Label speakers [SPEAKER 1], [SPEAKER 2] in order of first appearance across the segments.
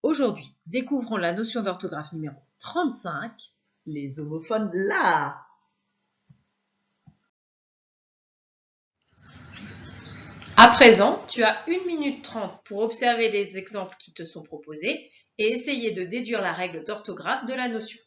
[SPEAKER 1] Aujourd'hui, découvrons la notion d'orthographe numéro 35, les homophones là. À présent, tu as 1 minute 30 pour observer les exemples qui te sont proposés et essayer de déduire la règle d'orthographe de la notion.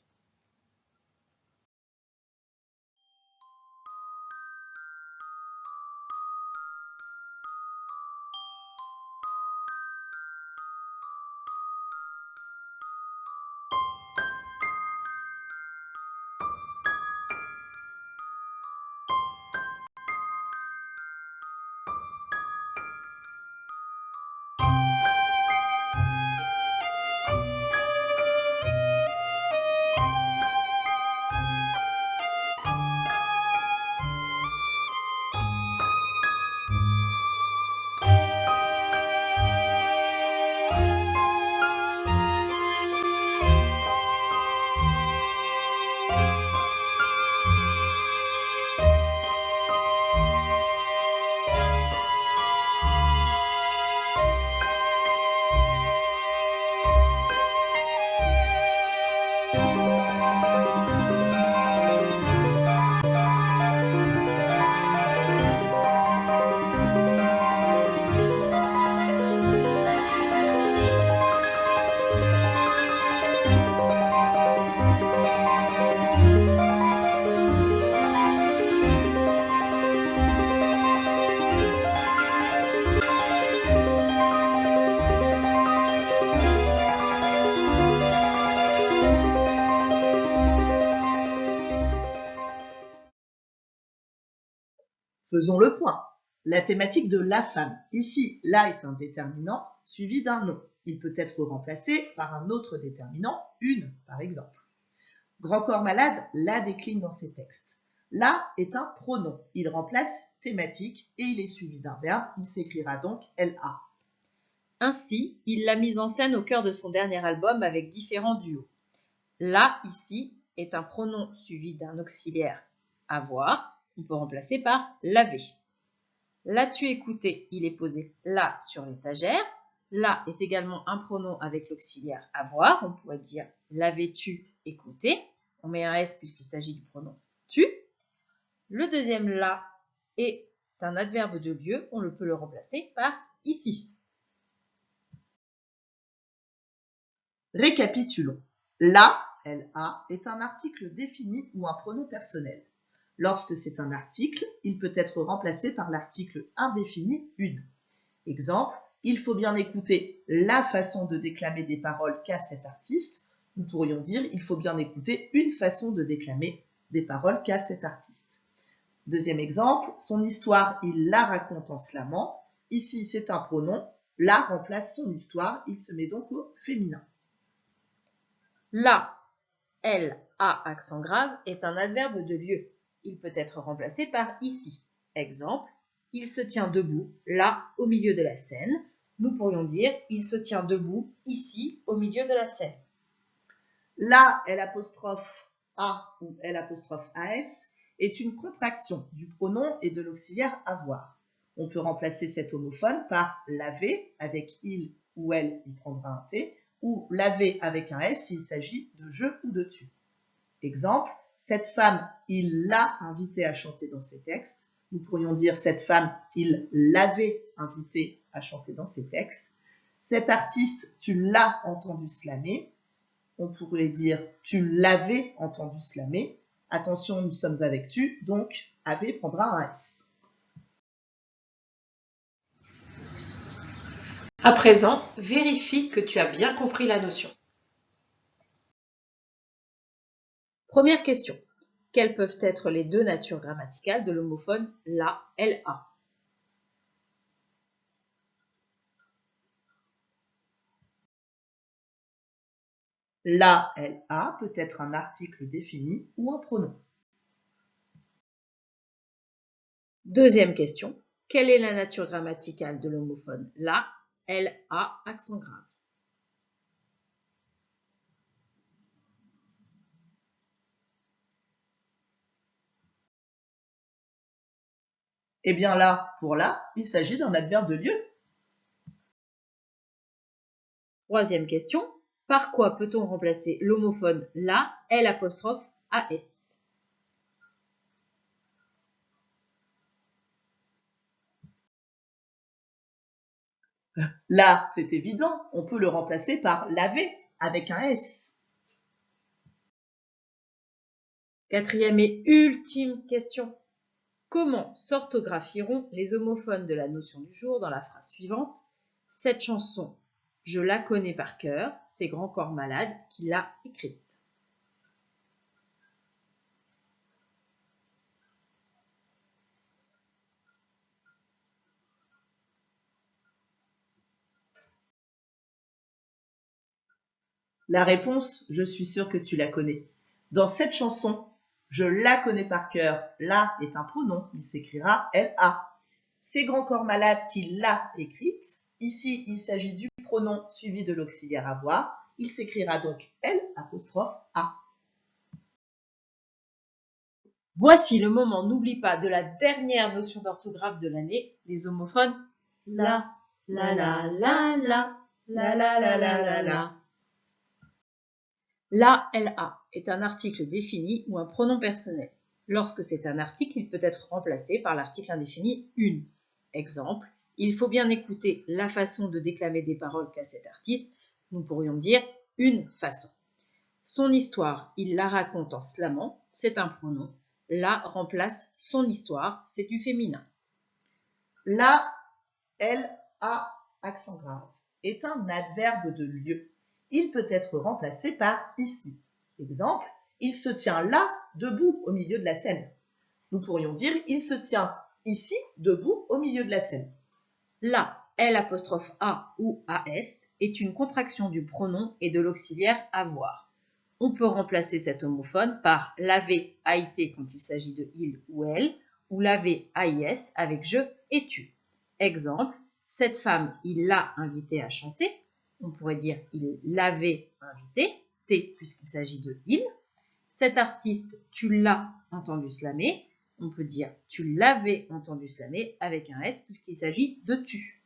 [SPEAKER 1] Faisons le point. La thématique de la femme. Ici, la est un déterminant suivi d'un nom. Il peut être remplacé par un autre déterminant, une par exemple. Grand corps malade, la décline dans ses textes. La est un pronom. Il remplace thématique et il est suivi d'un verbe. Il s'écrira donc LA. Ainsi, il l'a mise en scène au cœur de son dernier album avec différents duos. La, ici, est un pronom suivi d'un auxiliaire avoir. On peut remplacer par laver. L'as-tu écouté? Il est posé là sur l'étagère. Là est également un pronom avec l'auxiliaire avoir. On pourrait dire l'avais-tu écouté? On met un S puisqu'il s'agit du pronom tu. Le deuxième là est un adverbe de lieu. On peut le remplacer par ici. Récapitulons. La, LA, est un article défini ou un pronom personnel. Lorsque c'est un article, il peut être remplacé par l'article indéfini une. Exemple, il faut bien écouter la façon de déclamer des paroles qu'a cet artiste. Nous pourrions dire il faut bien écouter une façon de déclamer des paroles qu'a cet artiste. Deuxième exemple, son histoire, il la raconte en slamant. Ici, c'est un pronom. La remplace son histoire, il se met donc au féminin. La, L, A, accent grave, est un adverbe de lieu. Il peut être remplacé par ici. Exemple, il se tient debout, là, au milieu de la scène. Nous pourrions dire, il se tient debout, ici, au milieu de la scène. La, L'A ou L'AS est une contraction du pronom et de l'auxiliaire avoir. On peut remplacer cet homophone par laver, avec il ou elle, il prendra un T, ou laver avec un S s'il s'agit de je ou de tu. Exemple, cette femme, il l'a invitée à chanter dans ses textes. Nous pourrions dire cette femme, il l'avait invitée à chanter dans ses textes. Cet artiste, tu l'as entendu slammer. On pourrait dire tu l'avais entendu slammer. Attention, nous sommes avec tu, donc avait prendra un S. À présent, vérifie que tu as bien compris la notion. Première question. Quelles peuvent être les deux natures grammaticales de l'homophone la, LA? La, LA peut être un article défini ou un pronom. Deuxième question. Quelle est la nature grammaticale de l'homophone la, LA, accent grave? Eh bien là, pour là, il s'agit d'un adverbe de lieu. Troisième question. Par quoi peut-on remplacer l'homophone la, l'AS?
[SPEAKER 2] Là, c'est évident, on peut le remplacer par laver avec un S.
[SPEAKER 1] Quatrième et ultime question. Comment s'orthographieront les homophones de la notion du jour dans la phrase suivante? Cette chanson, je la connais par cœur, c'est Grand Corps Malade qui l'a écrite.
[SPEAKER 2] La réponse, je suis sûre que tu la connais. Dans cette chanson, je la connais par cœur. La est un pronom, il s'écrira LA. C'est Grand Corps Malade qui l'a écrite. Ici, il s'agit du pronom suivi de l'auxiliaire avoir. Il s'écrira donc L''A.
[SPEAKER 1] Voici le moment, n'oublie pas, de la dernière notion d'orthographe de l'année, les homophones la, la, la, la, la, la, la, la, la, la, la. La, LA, est un article défini ou un pronom personnel. Lorsque c'est un article, il peut être remplacé par l'article indéfini une. Exemple, il faut bien écouter la façon de déclamer des paroles qu'a cet artiste. Nous pourrions dire une façon. Son histoire, il la raconte en slamant, c'est un pronom. La remplace son histoire, c'est du féminin.
[SPEAKER 2] La, L-A, accent grave, est un adverbe de lieu. Il peut être remplacé par ici. Exemple, il se tient là, debout, au milieu de la scène. Nous pourrions dire, il se tient ici, debout, au milieu de la scène.
[SPEAKER 1] La, L'A ou AS, est une contraction du pronom et de l'auxiliaire avoir. On peut remplacer cet homophone par laver AIT quand il s'agit de il ou elle, ou laver AIS avec je et tu. Exemple, cette femme, il l'a invité à chanter. On pourrait dire il l'avait invité, T puisqu'il s'agit de il. Cet artiste, tu l'as entendu slammer. On peut dire tu l'avais entendu slammer avec un S puisqu'il s'agit de tu.